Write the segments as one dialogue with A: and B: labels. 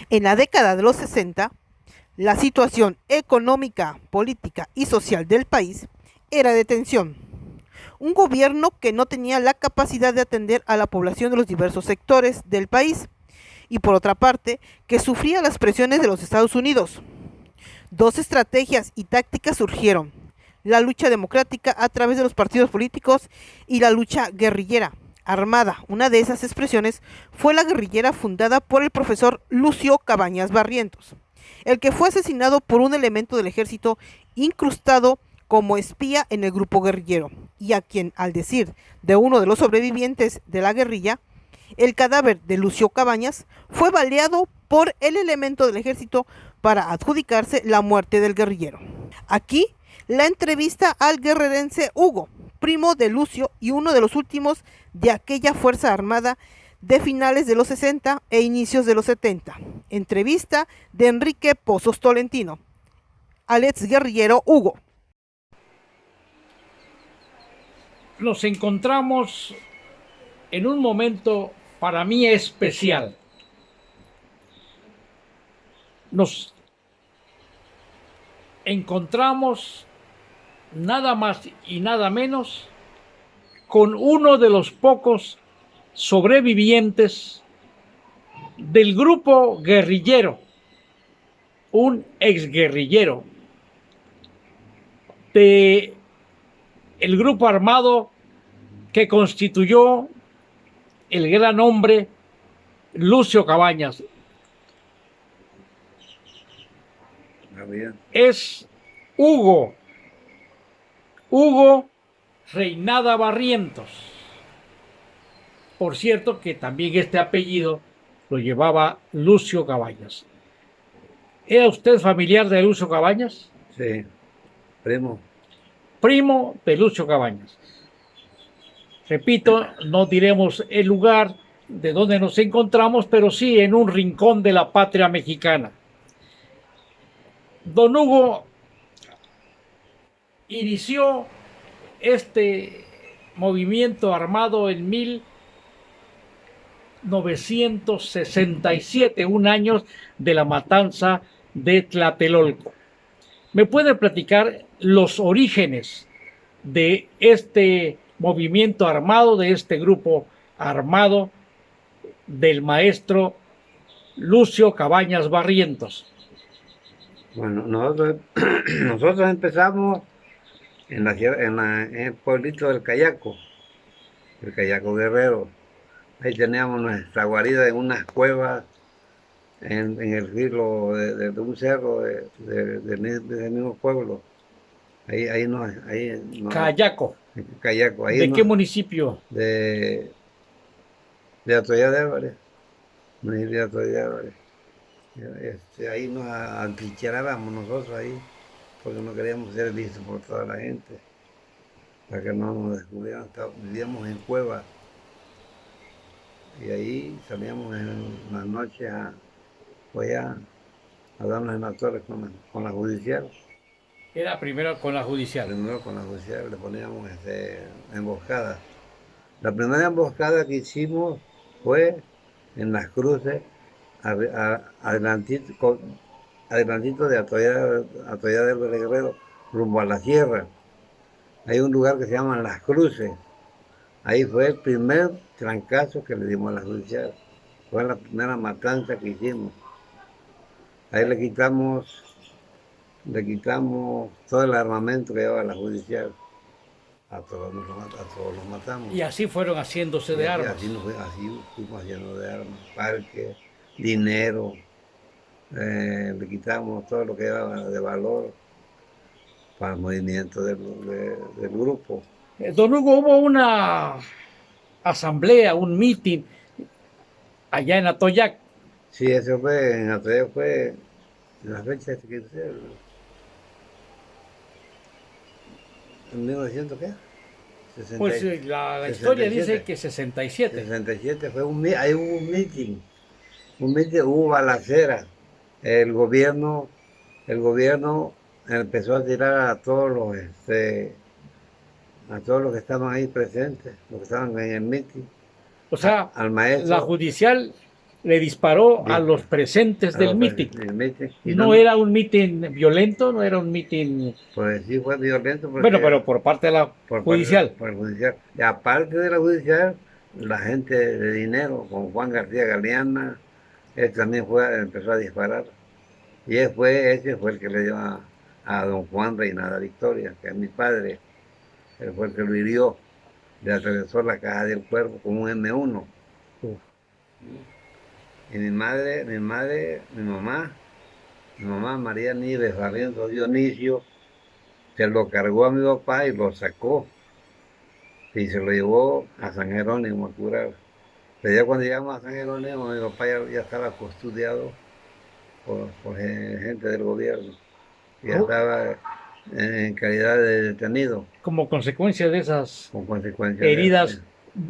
A: En la década de los 60, la situación económica, política y social del país era de tensión. Un gobierno que no tenía la capacidad de atender a la población de los diversos sectores del país y por otra parte, que sufría las presiones de los Estados Unidos. Dos estrategias y tácticas surgieron: la lucha democrática a través de los partidos políticos y la lucha guerrillera armada. Una de esas expresiones fue la guerrillera fundada por el profesor Lucio Cabañas Barrientos, el que fue asesinado por un elemento del ejército incrustado como espía en el grupo guerrillero, y a quien, al decir de uno de los sobrevivientes de la guerrilla, el cadáver de Lucio Cabañas fue baleado por el elemento del ejército para adjudicarse la muerte del guerrillero. Aquí la entrevista al guerrerense Hugo, primo de Lucio y uno de los últimos de aquella fuerza armada de finales de los 60 e inicios de los 70. Entrevista de Enrique Pozos Tolentino al ex guerrillero Hugo.
B: Nos encontramos en un momento para mí especial. Nos encontramos nada más y nada menos con uno de los pocos sobrevivientes del grupo guerrillero, un exguerrillero de el grupo armado que constituyó el gran hombre Lucio Cabañas. Es Hugo Reinada Barrientos. Por cierto que también este apellido lo llevaba Lucio Cabañas. ¿Era usted familiar de Lucio Cabañas?
C: Sí, primo.
B: Primo de Lucio Cabañas. Repito, no diremos el lugar de donde nos encontramos, pero sí en un rincón de la patria mexicana. Don Hugo inició este movimiento armado en 1967, un año de la matanza de Tlatelolco. ¿Me puede platicar los orígenes de este movimiento armado, de este grupo armado del maestro Lucio Cabañas Barrientos?
C: Bueno, nosotros empezamos en el pueblito del Cayaco, el Cayaco Guerrero. Ahí teníamos nuestra guarida en unas cuevas en el filo de un cerro del mismo pueblo. Ahí
B: Cayaco.
C: Cayaco.
B: ¿De qué municipio?
C: De Atoyac de Álvarez. Municipio de Atoyac de Álvarez. Ahí nos atrincherábamos nosotros ahí, porque no queríamos ser vistos por toda la gente, para que no nos descubrieran. Vivíamos en cuevas y ahí salíamos en las noches a darnos en la torre con la judicial.
B: Era primero con la judicial.
C: Primero con la judicial, le poníamos emboscadas. La primera emboscada que hicimos fue en las cruces, adelantito de Atoyac del Guerrero, rumbo a la sierra. Hay un lugar que se llama Las Cruces. Ahí fue el primer trancazo que le dimos a la judicial. Fue la primera matanza que hicimos. Ahí le quitamos todo el armamento que llevaba la judicial. A todos los matamos.
B: Y así fueron haciéndose de armas.
C: Así fuimos haciendo de armas, parques, dinero. Le quitamos todo lo que era de valor para el movimiento del grupo.
B: Don Hugo, hubo una asamblea, un meeting allá en Atoyac.
C: Sí, eso fue, en Atoyac fue en la fecha de que ¿en 1900 qué?
B: 60, pues la historia dice que 67.
C: 67 fue ahí hubo un meeting, hubo balacera. El gobierno empezó a tirar a todos los que estaban ahí presentes, los que estaban en el meeting.
B: O sea,
C: al maestro.
B: La judicial le disparó a
C: Bien.
B: los presentes
C: A
B: del
C: los
B: mitin.
C: del mitin. Y
B: No era un mitin violento, no era un mitin,
C: Pues sí fue violento
B: bueno,
C: porque
B: pero por parte de la judicial.
C: por el judicial. Y aparte de la judicial, la gente de dinero, con Juan García Galeana, él también empezó a disparar. Y ese fue el que le dio a don Juan Reinada Victoria, que es mi padre. Él fue el que lo hirió, le atravesó la caja del cuerpo con un M1.
B: Uf.
C: Y mi mamá María Nieves Barrientos Dionisio, se lo cargó a mi papá y lo sacó. Y se lo llevó a San Jerónimo a curar. Pero ya cuando llegamos a San Jerónimo, mi papá ya estaba custodiado por gente del gobierno. Ya estaba en calidad de detenido,
B: Como consecuencia de esas
C: con consecuencias de eso.
B: heridas,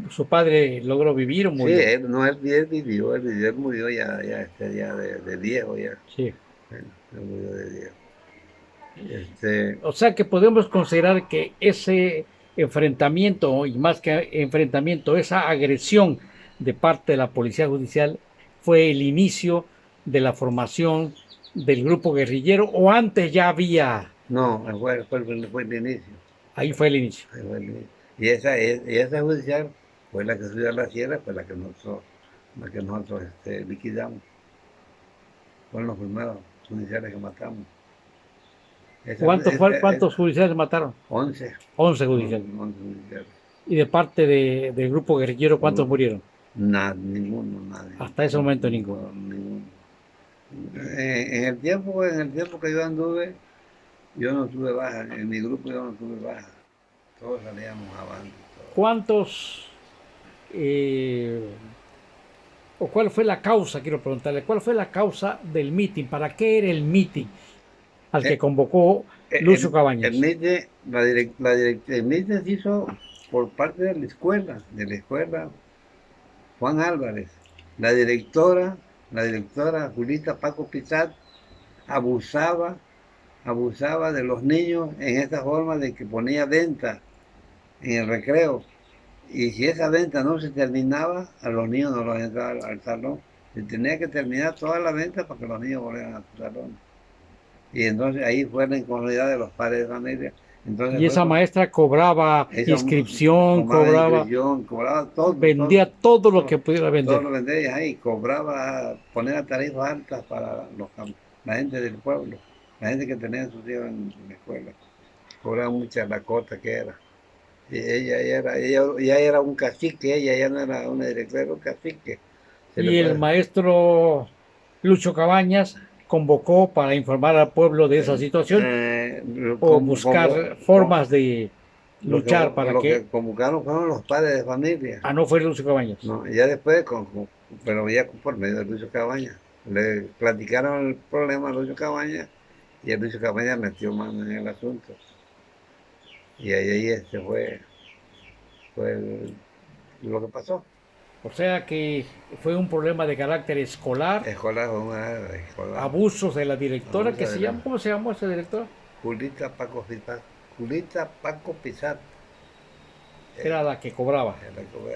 B: su padre logró vivir o
C: Sí,
B: murió.
C: él, no, él murió ya de viejo ya.
B: Sí.
C: Él murió de viejo. Este,
B: O sea que podemos considerar que ese enfrentamiento, y más que enfrentamiento, esa agresión de parte de la Policía Judicial fue el inicio de la formación del grupo guerrillero o antes ya había,
C: no, fue el inicio.
B: ahí fue el inicio.
C: Ahí fue el inicio. Y esa judicial fue la que subió a la sierra, fue la que nosotros liquidamos. Fueron los primeros judiciales que matamos.
B: ¿Cuántos judiciales mataron?
C: 11.
B: 11 judiciales.
C: 11 judiciales.
B: Y de parte del grupo guerrillero, ¿cuántos murieron?
C: Ninguno, nadie.
B: Hasta ese momento ninguno.
C: No, ninguno. En el tiempo que yo anduve, yo no tuve baja. En mi grupo yo no tuve baja. Todos salíamos a bando.
B: ¿Cuántos o cuál fue la causa, quiero preguntarle, cuál fue la causa del mitin? ¿Para qué era el mitin al que
C: Eh,
B: convocó Lucio Cabañas?
C: el MITE se hizo por parte de la escuela Juan Álvarez. La directora Julita Paco Pizat abusaba, abusaba de los niños en esta forma de que ponía venta en el recreo. Y si esa venta no se terminaba, a los niños no los entraba al salón. Se tenía que terminar toda la venta para que los niños volvieran a su salón. Y entonces ahí fue la incomodidad de los padres de familia. Entonces
B: Y esa maestra cobraba inscripción,
C: cobraba todo,
B: vendía todo lo que pudiera
C: todo
B: vender.
C: lo vendía ahí, cobraba, ponía tarifas altas para la gente del pueblo, la gente que tenía sus hijos en la escuela. Cobraba mucha la cota que era. Y ella era un cacique, ella ya no era una directora, era un cacique.
B: Y el maestro Lucho Cabañas convocó para informar al pueblo de esa situación o buscar formas de luchar para
C: lo
B: que...
C: que convocaron fueron los padres de familia.
B: Ah, no fue Lucio Cabañas.
C: No, ya después, pero ya por medio de Lucio Cabañas. Le platicaron el problema a Lucio Cabañas y el Lucio Cabañas metió mano en el asunto. Y ahí fue lo que pasó.
B: O sea que fue un problema de carácter escolar,
C: Escolar.
B: abusos de la directora,
C: Abuso
B: que
C: de
B: se
C: la-
B: llama, ¿cómo se llamó esa directora?
C: Julita Paco Pizat. Julita Paco Pizat.
B: Era la que cobraba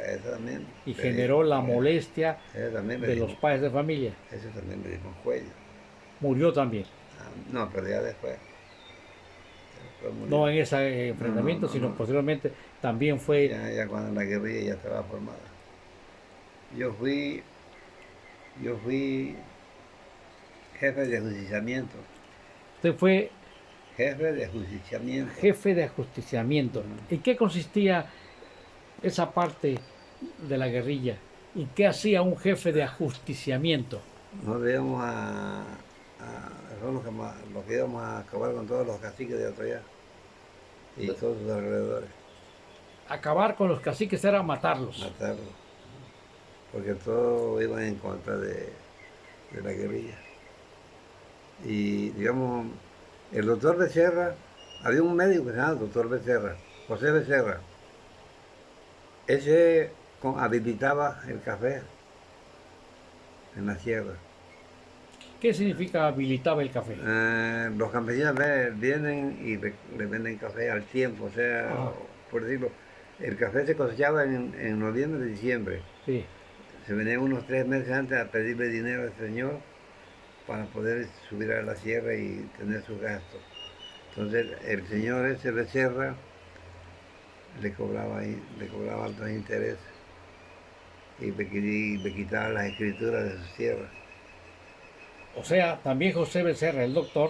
C: Esa también.
B: y generó la molestia
C: Esa también le
B: de
C: dimos,
B: los padres de familia.
C: ese también le dimos cuello.
B: Murió también,
C: No, pero ya después.
B: no en ese enfrentamiento,
C: no,
B: sino
C: no.
B: posteriormente también fue...
C: Ya cuando la guerrilla ya estaba formada. Yo fui jefe de ajusticiamiento.
B: Usted fue
C: Jefe de ajusticiamiento.
B: jefe de ajusticiamiento. ¿En qué consistía esa parte de la guerrilla? ¿Y qué hacía un jefe de ajusticiamiento?
C: Nos íbamos son los que íbamos a acabar con todos los caciques de Atoyá y todos sus alrededores,
B: Acabar con los caciques era matarlos.
C: matarlos, porque todos iban en contra de la guerrilla. Y digamos, el doctor Becerra, había un médico que se llama doctor Becerra, José Becerra, ese habilitaba el café en la sierra.
B: ¿Qué significa habilitaba el café?
C: Los campesinos vienen y le venden café al tiempo, o sea, por decirlo, el café se cosechaba en noviembre, diciembre.
B: Sí.
C: se venían unos 3 meses antes a pedirle dinero al señor para poder subir a la sierra y tener sus gastos. Entonces el señor ese Becerra le cobraba altos intereses y me quitaba las escrituras de sus tierras.
B: O sea, también José Becerra, el doctor,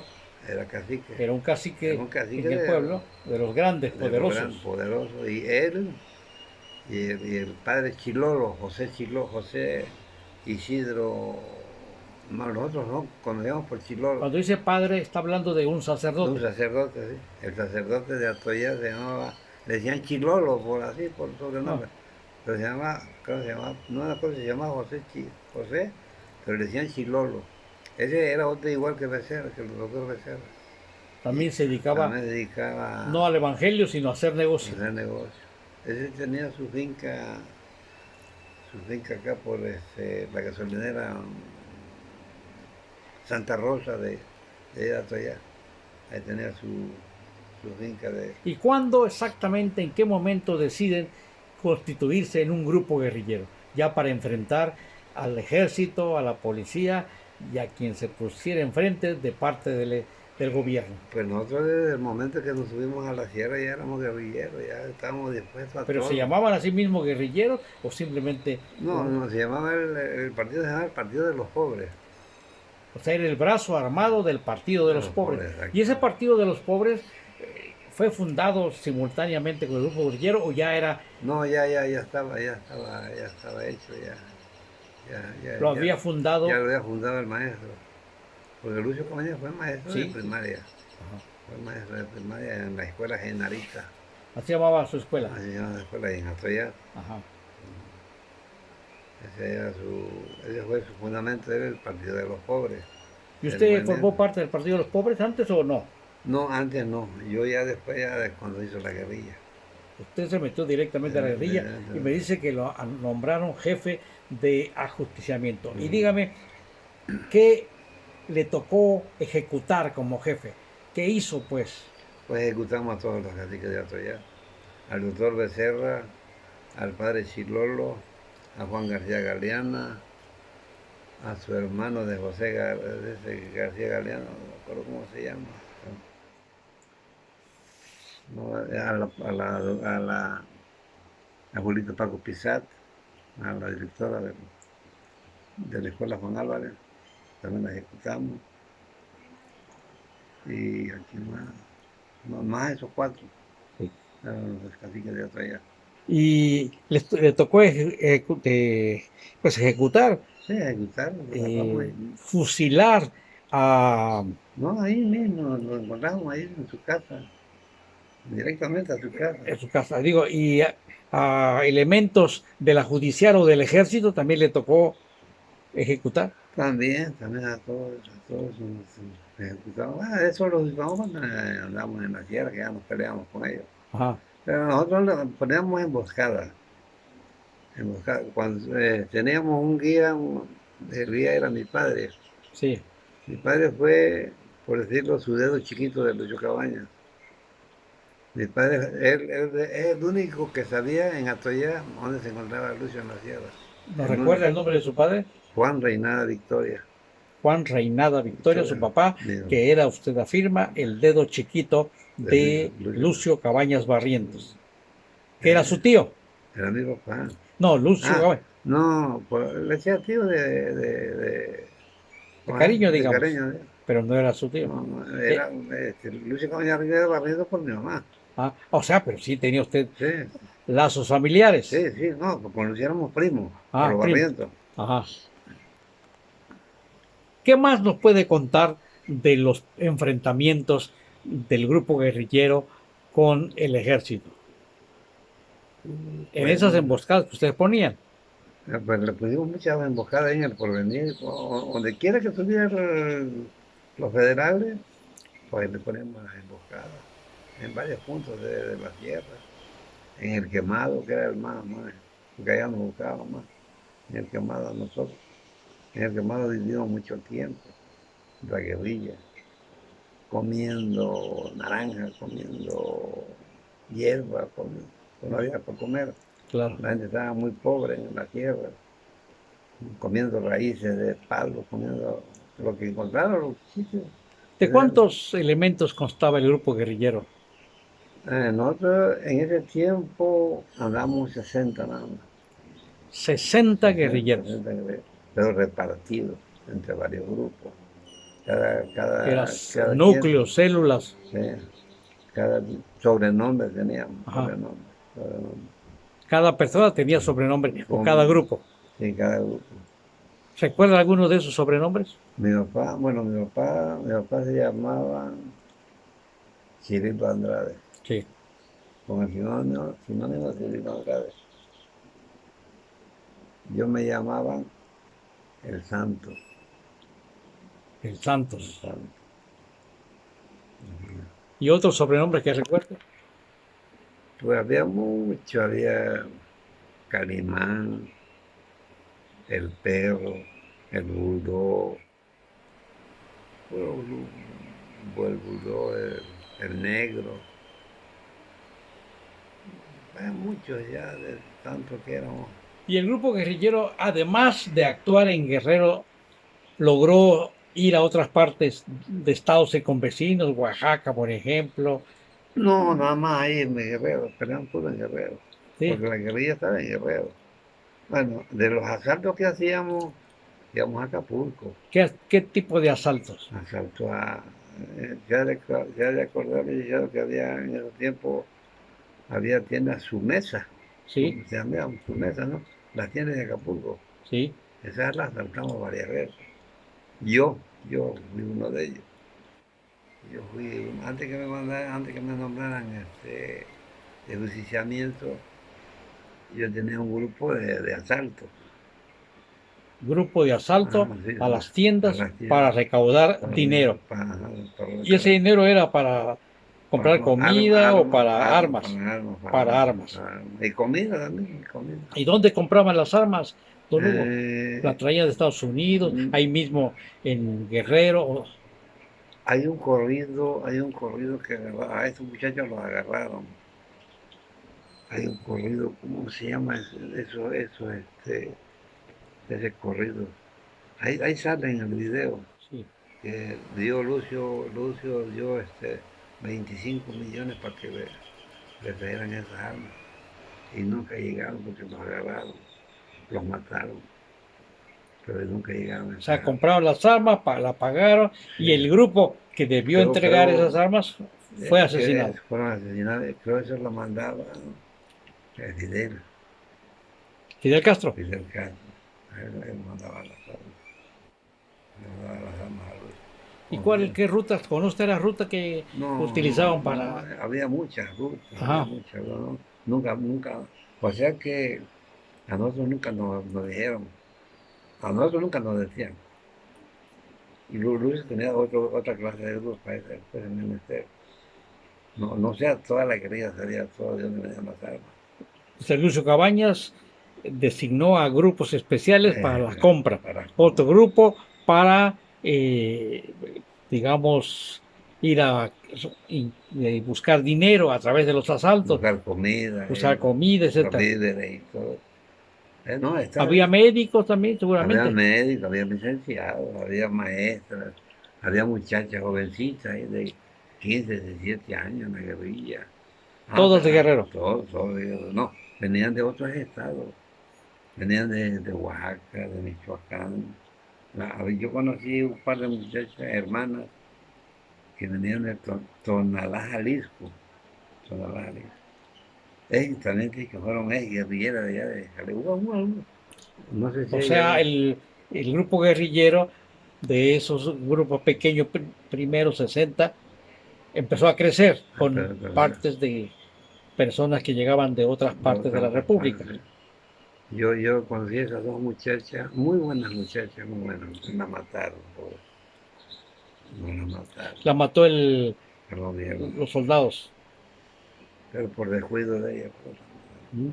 C: Era cacique.
B: era un cacique,
C: Era un cacique
B: en el pueblo, de los grandes,
C: de los
B: poderosos.
C: poderosos. Y él y el padre Chilolo, José Isidro, no, nosotros no conocíamos por Chilolo.
B: Cuando dice padre, está hablando de un sacerdote.
C: Un sacerdote, sí. El sacerdote de Atoya se llamaba, le decían Chilolo, por así, por sobrenombre. Pero se llamaba, creo que se llamaba, no me acuerdo si se llamaba José, pero le decían Chilolo. Ese era otro igual que Becerra, que el doctor Becerra.
B: También se dedicaba,
C: También se dedicaba
B: no al evangelio, sino a hacer
C: a
B: negocio.
C: hacer negocio. Ese tenía su finca acá por la gasolinera Santa Rosa de Atoya. Ahí tenía su finca de...
B: ¿Y cuándo exactamente, en qué momento deciden constituirse en un grupo guerrillero? Ya para enfrentar al ejército, a la policía y a quien se pusiera enfrente de parte del gobierno.
C: Pues nosotros desde el momento que nos subimos a la sierra ya éramos guerrilleros, ya estábamos dispuestos a
B: ¿Pero
C: todo.
B: se llamaban a sí mismos guerrilleros o simplemente...
C: No, se llamaba el partido, se llamaba el Partido de los Pobres.
B: O sea, era el brazo armado del Partido de los Pobres.
C: Exacto.
B: ¿Y ese Partido de los Pobres fue fundado simultáneamente con el grupo guerrillero o ya era...
C: No, ya estaba hecho,
B: lo había fundado...
C: Ya lo había fundado el maestro. Porque Lucio Cabañas fue maestro
B: ¿Sí?
C: de primaria.
B: Ajá.
C: Fue maestro de primaria en la escuela Genarita.
B: Así llamaba su escuela.
C: Así se llama la escuela en Atoya.
B: Ajá.
C: Ese fue su fundamento, era el Partido de los Pobres.
B: ¿Y usted formó parte del Partido de los Pobres antes o no?
C: No, antes no. Yo ya después, cuando hizo la guerrilla.
B: Usted se metió directamente a la guerrilla y me dice que lo nombraron jefe de ajusticiamiento. Y dígame, ¿qué le tocó ejecutar como jefe? ¿Qué hizo, pues?
C: Pues ejecutamos a todos los caciques de Atoya. Al doctor Becerra, al padre Chilolo, a Juan García Galeana, a su hermano de José García Galeano, no me acuerdo cómo se llama. No, a Julito Paco Pizat, a la directora de la escuela Juan Álvarez, también la ejecutamos. Y aquí más esos 4,
B: Sí.
C: eran los caciques de Atoya.
B: Y le tocó pues ejecutar,
C: Sí, ejecutarlo,
B: fusilar a...
C: No, ahí mismo, lo encontramos ahí en su casa, directamente a su casa.
B: en su casa, digo, y a elementos de la judicial o del ejército también le tocó ejecutar.
C: También a todos nos ejecutamos. Eso lo usamos cuando andamos en la tierra, que ya nos peleamos con ellos.
B: Ajá.
C: Pero nosotros le poníamos emboscadas. Cuando teníamos un guía, el guía era mi padre.
B: Sí.
C: Mi padre fue, por decirlo, su dedo chiquito de Lucio Cabañas. Mi padre, él es el único que sabía en Atoya dónde se encontraba Lucio en la sierra.
B: ¿Nos recuerda el nombre de su padre?
C: Juan Reinada Victoria.
B: Juan Reinada Victoria, su papá, que era, usted afirma, el dedo chiquito de Lucio Cabañas Barrientos, que era su tío.
C: Era mi papá.
B: No, Lucio Cabañas.
C: No, pues, le decía tío de
B: cariño, digamos.
C: Cariño,
B: pero no era su tío.
C: No, era Lucio Cabañas Barrientos por mi mamá.
B: O sea, pero sí tenía usted
C: Sí.
B: lazos familiares.
C: Sí, no, pues con Lucio éramos primos,
B: por
C: los Barrientos.
B: Ajá. ¿Qué más nos puede contar de los enfrentamientos del grupo guerrillero con el ejército? En esas emboscadas que ustedes ponían.
C: Pues le pusimos muchas emboscadas en el Porvenir, donde quiera que estuvieran los federales, pues le ponemos las emboscadas, en varios puntos de la tierra, en el Quemado, que era el más, porque allá nos buscábamos más, en el Quemado nosotros, en el Quemado vivimos mucho tiempo, la guerrilla, comiendo naranjas, comiendo hierba, no había para comer.
B: Claro.
C: La gente estaba muy pobre en la tierra. comiendo raíces de palo, comiendo lo que encontraron los sitios.
B: ¿De cuántos elementos constaba el grupo guerrillero?
C: Nosotros en ese tiempo andamos 60 nada más.
B: 60 guerrilleros.
C: 60 guerrilleros, pero repartidos entre varios grupos.
B: Eran
C: Cada quien,
B: núcleos, células.
C: sí, cada sobrenombre teníamos,
B: Ajá.
C: sobrenombre.
B: Cada persona tenía sobrenombre, o cada grupo.
C: Sí, cada grupo.
B: ¿Recuerda alguno de esos sobrenombres?
C: Mi papá se llamaba Cirilo Andrade,
B: Sí,
C: con el sinónimo de Cirilo Andrade. Yo me llamaba El Santo.
B: el
C: El
B: Santos.
C: Santo.
B: ¿Y otros sobrenombres que recuerde?
C: Pues había mucho, había Calimán, el perro, el bulldog, el bulldog, el negro. Hay muchos ya, de tanto que éramos.
B: Y el grupo guerrillero, además de actuar en Guerrero, logró ir a otras partes de estados circunvecinos, Oaxaca, por ejemplo.
C: No, nada más ahí en Guerrero, peleaban puro en Guerrero,
B: ¿Sí?
C: porque la guerrilla estaba en Guerrero. Bueno, de los asaltos que hacíamos, íbamos a Acapulco,
B: ¿Qué tipo de asaltos?
C: asalto a... ya de acordar, licenciado, que había en ese tiempo, había tiendas su mesa,
B: Sí,
C: se llamaban su mesa, ¿no? Las tiendas de Acapulco,
B: sí.
C: esas las asaltamos varias veces. Yo fui uno de ellos. Yo fui, antes que me nombraran de justiciamiento, yo tenía un grupo de asalto.
B: Grupo de asalto
C: Sí,
B: a las
C: a
B: tiendas
C: las
B: para
C: tiendas,
B: recaudar dinero.
C: para
B: Y ese
C: recaudar,
B: dinero era para comprar comida o para armas. Para armas.
C: y comida también, y comida.
B: ¿Y dónde compraban las armas, don Hugo? La
C: Eh,
B: traían de Estados Unidos,
C: mm,
B: ahí mismo en Guerrero.
C: hay un corrido que a estos muchachos los agarraron. Hay un corrido, ¿cómo se llama ese corrido? Ahí sale en el video
B: Sí.
C: que Lucio dio 25 millones para que le trajeran esas armas. Y nunca llegaron porque los agarraron, los mataron, pero nunca llegaron
B: O
C: esas
B: sea,
C: armas.
B: compraron las armas, la pagaron y
C: Sí.
B: el grupo que debió entregar esas
C: Creo
B: armas fue
C: que
B: asesinado.
C: fueron asesinados, creo que eso lo mandaba Fidel,
B: Fidel Castro.
C: Fidel Castro. Él mandaba las armas, le mandaba las armas a Luis.
B: ¿Y
C: Confía.
B: qué rutas? ¿Conoce la ruta que utilizaban
C: No,
B: para...?
C: había muchas rutas, había
B: Ajá.
C: muchas, ¿no? Nunca, o sea que a nosotros nunca nos dijeron, a nosotros nunca nos decían. Y Luis tenía otra clase de grupos para ese menester. No sea toda la querida sabía todo de dónde venían las armas.
B: Servicio Cabañas designó a grupos especiales para la compra,
C: Para
B: otro grupo para, digamos, ir a buscar dinero a través de los asaltos,
C: buscar comida,
B: buscar comida,
C: buscar
B: etc.
C: víveres y todo. No, está
B: Había
C: bien.
B: médicos también,
C: Había
B: seguramente.
C: médicos, había licenciados, había maestras, había muchachas jovencitas ahí de 15, 17 años en la guerrilla.
B: Todos de Guerrero.
C: Todos, no, venían de otros estados, venían de Oaxaca, de Michoacán. Yo conocí un par de muchachas, hermanas, que venían de Tonalá, Jalisco. Tonalá, Jalisco. También que fueron guerrilleras de allá de Jalisco. No sé si
B: O sea,
C: ella...
B: el grupo guerrillero de esos grupos pequeños, primeros 60, empezó a crecer con partes de personas que llegaban de otras
C: de
B: partes de la
C: otras
B: República.
C: partes. Yo conocí a esas dos muchachas, muy buenas muchachas, muy buenas. La mataron, pobre. No la mataron,
B: La mató
C: el gobierno.
B: los soldados.
C: Pero por descuido de ella, pues,
B: ¿Mm?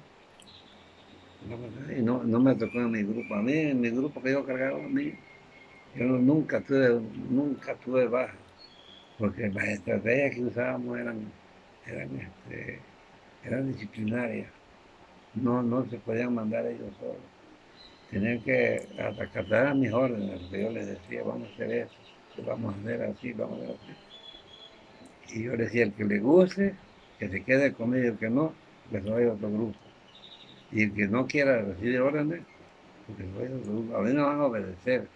C: y no me tocó en mi grupo. A mí, en mi grupo que yo cargaba a mí, yo nunca tuve baja, porque las estrategias que usábamos eran, eran disciplinarias. No se podían mandar ellos solos. tenían que acatar a mis órdenes, porque yo les decía, vamos a hacer eso, vamos a hacer así, vamos a hacer así. Y yo les decía, el que le guste, que se quede conmigo, el que no, que se vaya a otro grupo. Y el que no quiera recibir órdenes, que se vaya a otro grupo. A mí no van a obedecer.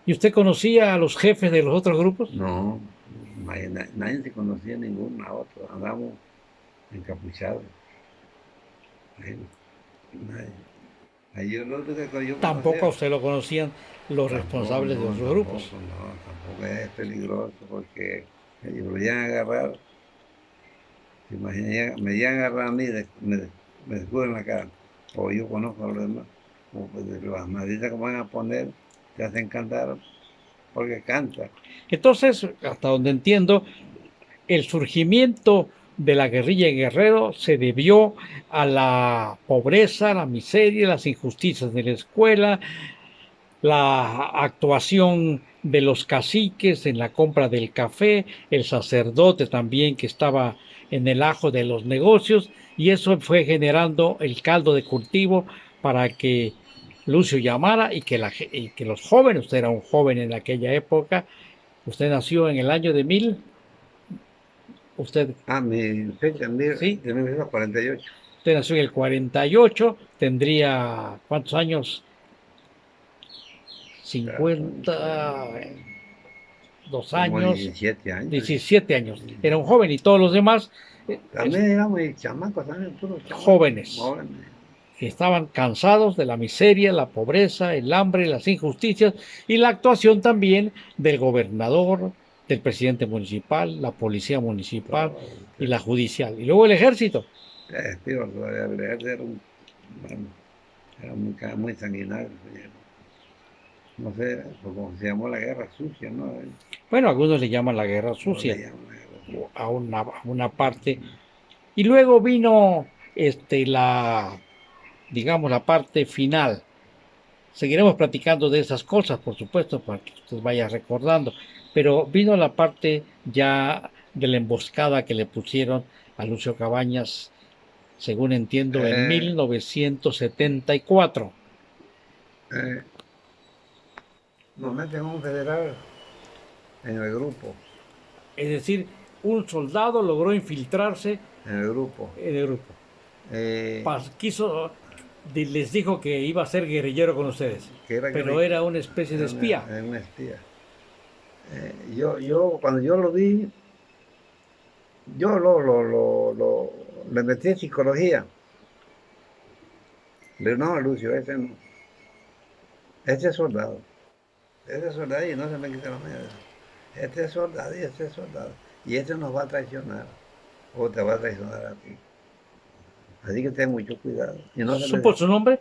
B: ¿Y usted conocía a los jefes de los otros grupos?
C: No, nadie se conocía ninguno a otro, andamos encapuchados. Ahí, nadie. Ahí yo lo único que yo
B: Tampoco a
C: conocía.
B: usted lo conocían los responsables de
C: No,
B: otros grupos.
C: tampoco es peligroso porque ellos lo iban a agarrar, se imaginan, me iban a agarrar a mí, me descubren la cara, o yo conozco a los demás, o pues, las malditas que van a poner, te hacen cantar porque canta.
B: Entonces, hasta donde entiendo, el surgimiento de la guerrilla en Guerrero se debió a la pobreza, la miseria, las injusticias de la escuela, la actuación de los caciques en la compra del café, el sacerdote también que estaba en el ajo de los negocios, y eso fue generando el caldo de cultivo para que Lucio llamara y que los jóvenes, usted era un joven en aquella época, usted nació en el año de usted,
C: Mi fecha,
B: sí,
C: de 1948,
B: usted nació en el 48, tendría, ¿cuántos años?
C: ya,
B: 50,
C: como
B: años,
C: 17 años.
B: 17 años. Era un joven y todos los demás
C: También éramos chamacos, también puros chamacos,
B: jóvenes
C: jóvenes.
B: que estaban cansados de la miseria, la pobreza, el hambre, las injusticias y la actuación también del gobernador, del presidente municipal, la policía municipal
C: Todo,
B: y la judicial. Y luego el ejército.
C: Digo, el ejército era bueno, era muy sanguinario. No sé, pues, como se llamó la guerra sucia, ¿no?
B: Bueno, algunos le llaman la guerra
C: No le
B: sucia
C: llaman la guerra sucia.
B: a una parte. Y luego vino digamos, la parte final. Seguiremos platicando de esas cosas, por supuesto, para que usted vaya recordando. Pero vino la parte ya de la emboscada que le pusieron a Lucio Cabañas, según entiendo, en
C: Eh,
B: 1974.
C: eh, Nos meten un federal en el grupo,
B: Es decir, un soldado logró infiltrarse
C: en el grupo.
B: en el grupo.
C: Eh,
B: Quiso, les dijo que iba a ser guerrillero con ustedes,
C: que era,
B: pero era una especie de espía.
C: era una espía. Cuando yo lo vi, yo le metí en psicología. Le digo, no, Lucio, ese no. Este es soldado. Este es soldado y no se me quita la mañana. Este es soldado y este es soldado. Y este nos va a traicionar. O te va a traicionar a ti. Así que ten mucho cuidado. Y no se
B: ¿Supo
C: le...
B: su nombre?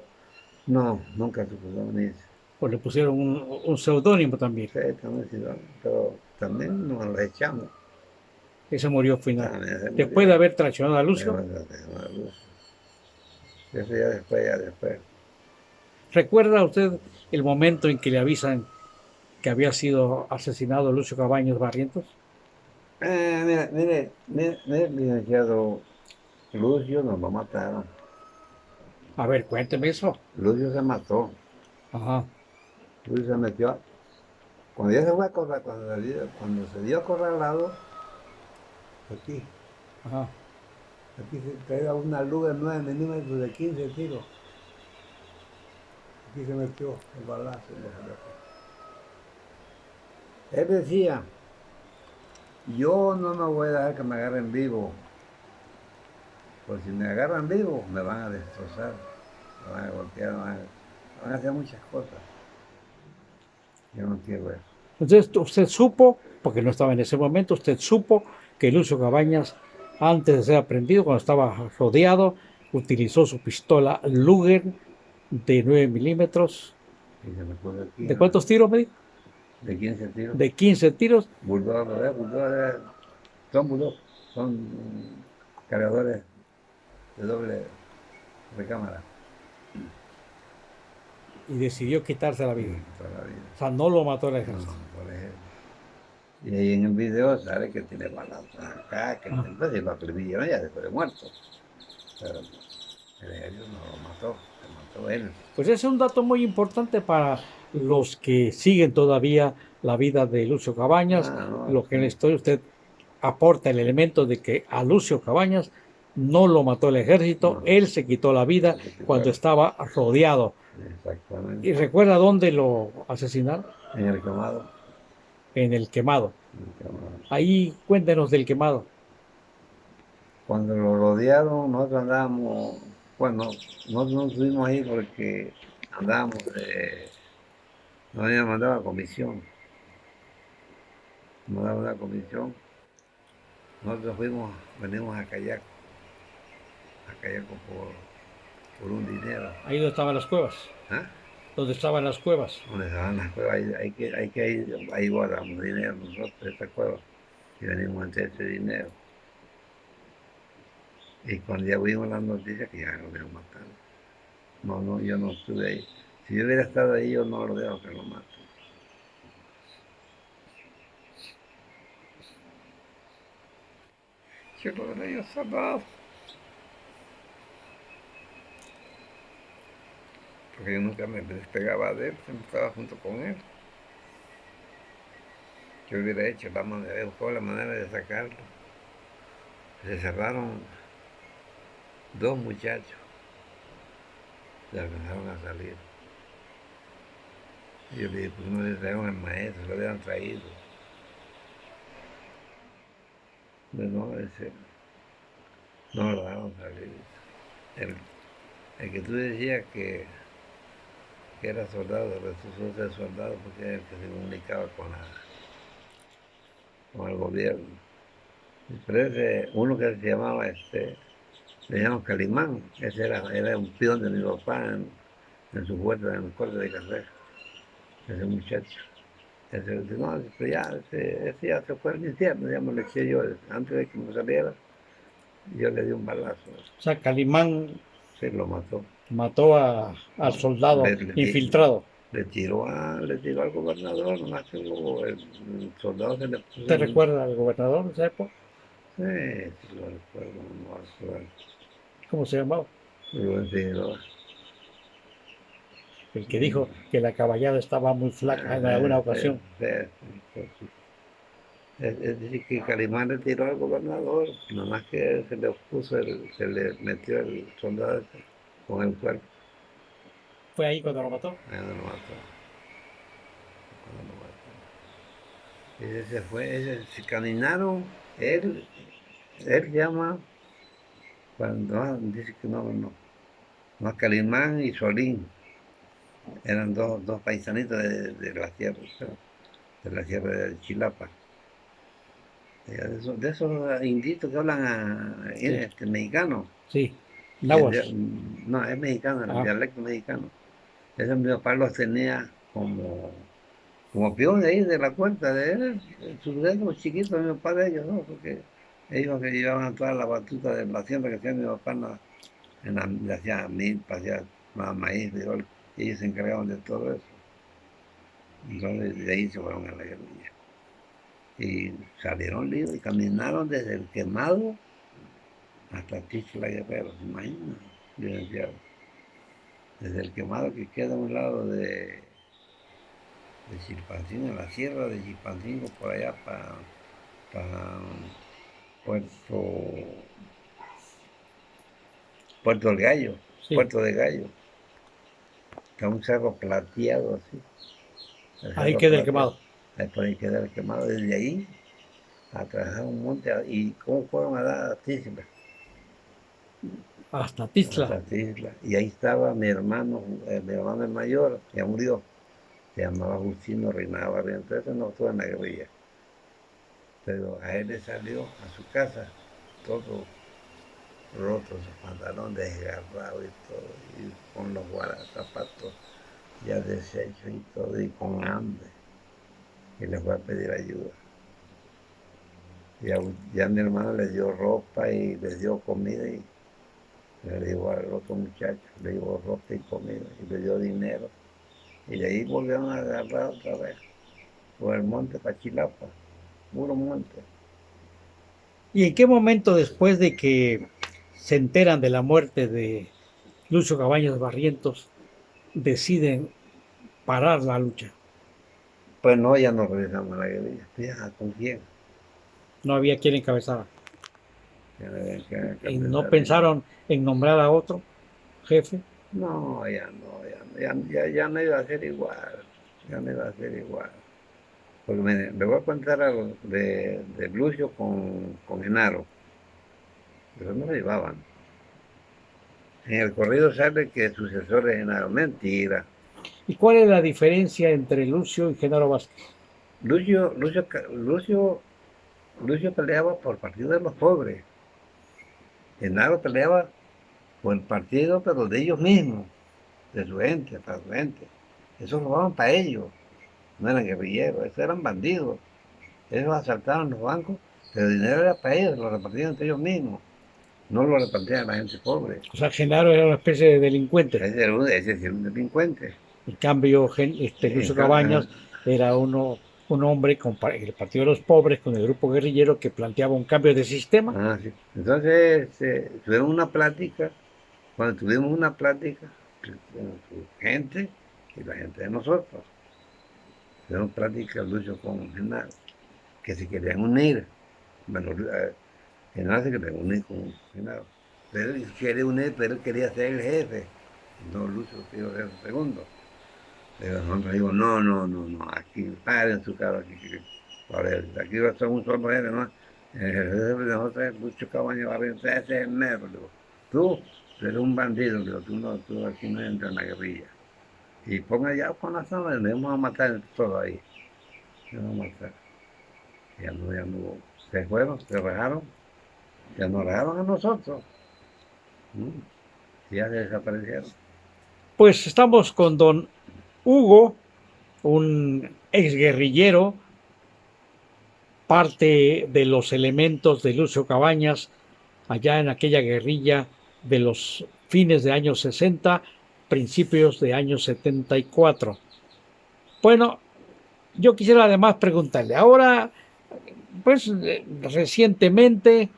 C: No, nunca se puso ni eso.
B: Pues le pusieron un seudónimo también.
C: Sí, también, sí, no, pero también nos lo echamos.
B: Ese murió final.
C: También se
B: Después
C: murió.
B: de haber traicionado a
C: Pero
B: Lucio.
C: bueno, la luz. Eso ya después, ya después.
B: ¿Recuerda usted el momento en que le avisan que había sido asesinado Lucio Cabañas Barrientos?
C: Mire, licenciado, Lucio nos lo mataron.
B: A ver, cuénteme eso.
C: Lucio se mató.
B: Ajá.
C: Lucio se metió. Cuando ya se fue a correr, cuando se dio acorralado, aquí,
B: Ajá.
C: aquí se traía una luz de 9 milímetros de 15 tiros. Aquí se metió el balazo. Él decía, yo no me voy a dejar que me agarren vivo, porque si me agarran vivo me van a destrozar, me van a golpear, van a hacer muchas cosas. Yo no quiero eso.
B: Entonces usted supo, porque no estaba en ese momento, usted supo que Lucio Cabañas, antes de ser aprendido, cuando estaba rodeado, utilizó su pistola Luger de 9 milímetros.
C: Y se me puso aquí,
B: ¿De cuántos tiros me dijo?
C: de 15 tiros.
B: De 15 tiros.
C: Bulldog, son bulldog, son cargadores de doble recámara.
B: Y decidió quitarse la vida.
C: Toda la vida.
B: O sea, no lo mató el
C: No,
B: ejército.
C: por ejemplo. Y ahí en el video sale que tiene balazos acá, que entonces lo acribillaron ya después de muerto. Pero El ejército no lo mató, se mató él.
B: Pues ese es un dato muy importante para los que siguen todavía la vida de Lucio Cabañas.
C: No,
B: Lo que en la
C: sí,
B: historia usted aporta el elemento de que a Lucio Cabañas no lo mató el ejército,
C: no,
B: él se quitó la vida
C: se quitó
B: cuando estaba rodeado. ¿Y
C: exactamente.
B: recuerda dónde lo asesinaron?
C: En el quemado,
B: En el quemado.
C: en el quemado.
B: Ahí cuéntenos del quemado.
C: Cuando lo rodearon, nosotros andábamos, bueno, nosotros no estuvimos ahí porque andábamos, nos habían mandado a comisión, nos mandaron una comisión. Nosotros venimos a Cayaco por un dinero.
B: Ahí donde estaban las cuevas.
C: ¿Ah?
B: Donde estaban las cuevas.
C: Donde estaban las cuevas, ahí guardamos dinero nosotros, esta cueva, y venimos a hacer ese dinero. Y cuando ya vimos las noticias que ya lo habían matado. No, no, yo no estuve ahí. Si yo hubiera estado ahí, yo no lo dejo que lo maten. Yo lo hubiera yo salvado. Porque yo nunca me despegaba de él, siempre estaba junto con él. Yo hubiera hecho buscado la manera de sacarlo. Se cerraron dos muchachos, se alcanzaron a salir. Y yo le dije, pues no le trajeron al maestro, lo hubieran traído. Pero no, no lo dejaron salir. El, el que tú decías que era soldado, resultó ser soldado porque era el que se comunicaba con el gobierno. Pero ese, uno que se llamaba, le llaman Calimán, ese era un peón de mi papá en su huerta, en el corte de café, ese muchacho. Ese, no, pero ya, ese ya se fue al infierno, ya me lo eché yo, antes de que me saliera, yo le di un balazo,
B: O sea, Calimán
C: se lo mató.
B: mató al soldado
C: Le, le,
B: infiltrado.
C: le tiró al gobernador, nomás que luego el soldado se le puso
B: ¿Usted recuerda al gobernador de esa época?
C: sí, sí lo recuerdo, no me acuerdo.
B: ¿Cómo se llamaba?
C: Rubén Figueroa.
B: El que dijo que la caballada estaba muy flaca en alguna ocasión.
C: Sí. Es decir, que Calimán le tiró al gobernador, nomás que se le puso, se le metió el soldado ese con el cuerpo.
B: ¿Fue ahí cuando lo mató?
C: Ahí no lo mató, cuando lo mató. Ese se fue, se caminaron, él llama, cuando dice que no, Calimán y Solín, eran dos paisanitos de la sierra, de la sierra de Chilapa. De esos inditos que hablan
B: Sí,
C: mexicano.
B: sí. Nahuas.
C: No, es mexicano, el
B: Ah,
C: dialecto mexicano. Eso mi papá los tenía como peón de ahí de la cuenta de él, sus dedos chiquitos, mi papá de ellos, ¿no? Porque ellos que llevaban toda la batuta de la hacienda que hacía mi papá, le hacía milpa, hacía maíz, frijol, y ellos se encargaban de todo eso. Entonces de ahí se fueron a la guerrilla. Y salieron libres y caminaron desde el quemado hasta Tixla Guerrero, ¿se imaginan? Licenciado. Desde el quemado que queda a un lado de Chilpancingo, en la sierra de Chilpancingo, por allá para Puerto, Puerto del Gallo,
B: sí.
C: Puerto de Gallo. Está un cerro plateado así. El
B: Ahí
C: cerro
B: queda el
C: plateado.
B: quemado.
C: Ahí por ahí queda el quemado. Desde ahí atravesaron un monte y cómo fueron a dar a Tixla.
B: Hasta Tizla.
C: Hasta Tixla. Y ahí estaba mi hermano el mayor, ya murió. Se llamaba Justino Reinado Barrientos. Entonces no estuvo en la guerrilla. Pero a él le salió a su casa todo roto, su pantalón desgarrado y todo, y con los zapatos ya deshechos y todo, y con hambre. Y le fue a pedir ayuda. Ya mi hermano le dio ropa y le dio comida y le dio al otro muchacho, le dio ropa y comida y le dio dinero. Y de ahí volvieron a agarrar otra vez por el monte Pachilapa, puro monte.
B: ¿Y en qué momento después de que se enteran de la muerte Lucio Cabañas Barrientos deciden parar la lucha?
C: Pues no, ya no regresamos a la guerrilla. Ya, ¿con quién?
B: No había quien encabezara.
C: Ya no había que
B: ¿Y no
C: pensar.
B: pensaron en nombrar a otro jefe?
C: No, ya no, ya no iba a ser igual. Ya no iba a ser igual. Porque me voy a contar algo de Lucio con Genaro. Pero no lo llevaban. En el corrido sale que el sucesor de Genaro. Mentira.
B: ¿Y cuál es la diferencia entre Lucio y Genaro Vázquez?
C: Lucio peleaba por el partido de los pobres. Genaro peleaba por el partido, pero de ellos mismos, de su gente, para su gente. Esos robaban para ellos, no eran guerrilleros, esos eran bandidos. Ellos asaltaban los bancos, pero el dinero era para ellos, lo repartían entre ellos mismos. No lo repartían a la gente pobre.
B: O sea, Genaro era una especie de delincuente.
C: Ese sí era un delincuente.
B: En cambio, Lucio Cabañas
C: Ajá.
B: era un hombre con el Partido de los Pobres, con el grupo guerrillero que planteaba un cambio de sistema.
C: Ah, sí. Entonces, tuvimos una plática, cuando tuvimos una plática con su gente y la gente de nosotros, tuvimos plática Lucio con Genaro, que se querían unir. Bueno, Genaro se quería unir con Genaro. Pero él quería unir, pero él quería ser el jefe. No, Lucio quería ser el segundo. Pero nosotros dijimos, no, aquí paren su carro, aquí va a ser un solo jefe, ¿no? El jefe de nosotros es Lucio Cabañas Barrientos, ese es el mero. Digo, tú eres un bandido, digo, tú aquí no entras en la guerrilla. Y ponga ya con la zona, le vamos a matar todo ahí. Le vamos a matar. Ya no, se fueron, se rajaron, ya nos rajaron a nosotros. Ya se desaparecieron.
B: Pues estamos con don Hugo, un exguerrillero, parte de los elementos de Lucio Cabañas, allá en aquella guerrilla de los fines de años 60, principios de años 74. Bueno, yo quisiera además preguntarle, ahora, pues recientemente,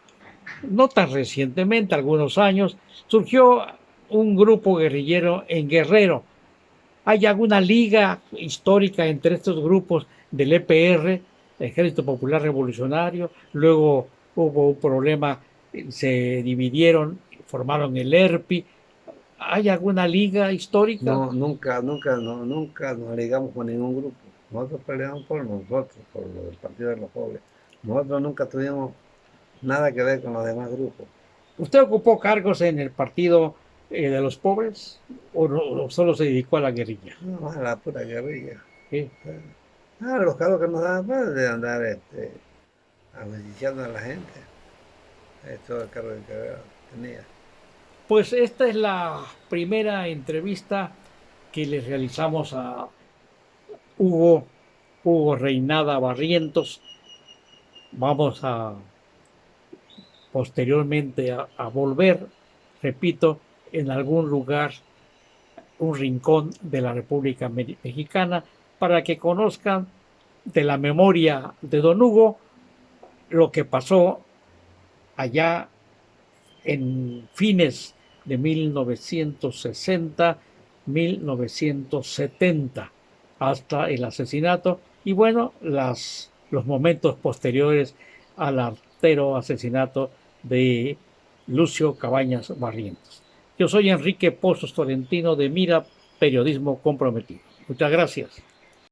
B: no tan recientemente, algunos años, surgió un grupo guerrillero en Guerrero. ¿Hay alguna liga histórica entre estos grupos del EPR, Ejército Popular Revolucionario? Luego hubo un problema, se dividieron, formaron el ERPI. ¿Hay alguna liga histórica?
C: No, nunca nos ligamos con ningún grupo. Nosotros peleamos por nosotros, por el Partido de los Pobres. Nosotros nunca tuvimos nada que ver con los demás grupos.
B: ¿Usted ocupó cargos en el Partido de los Pobres o solo se dedicó a la guerrilla?
C: No, a la pura guerrilla.
B: ¿Sí?
C: Los cargos que nos daban pues, de andar beneficiando a la gente. Todo el cargo que tenía.
B: Pues esta es la primera entrevista que le realizamos a Hugo Reinada Barrientos. Vamos a posteriormente a volver, repito, en algún lugar, un rincón de la República Mexicana, para que conozcan de la memoria de don Hugo lo que pasó allá en fines de 1960, 1970, hasta el asesinato y bueno, los momentos posteriores al artero asesinato de Lucio Cabañas Barrientos. Yo soy Enrique Pozos Tolentino de Mira Periodismo Comprometido. Muchas gracias.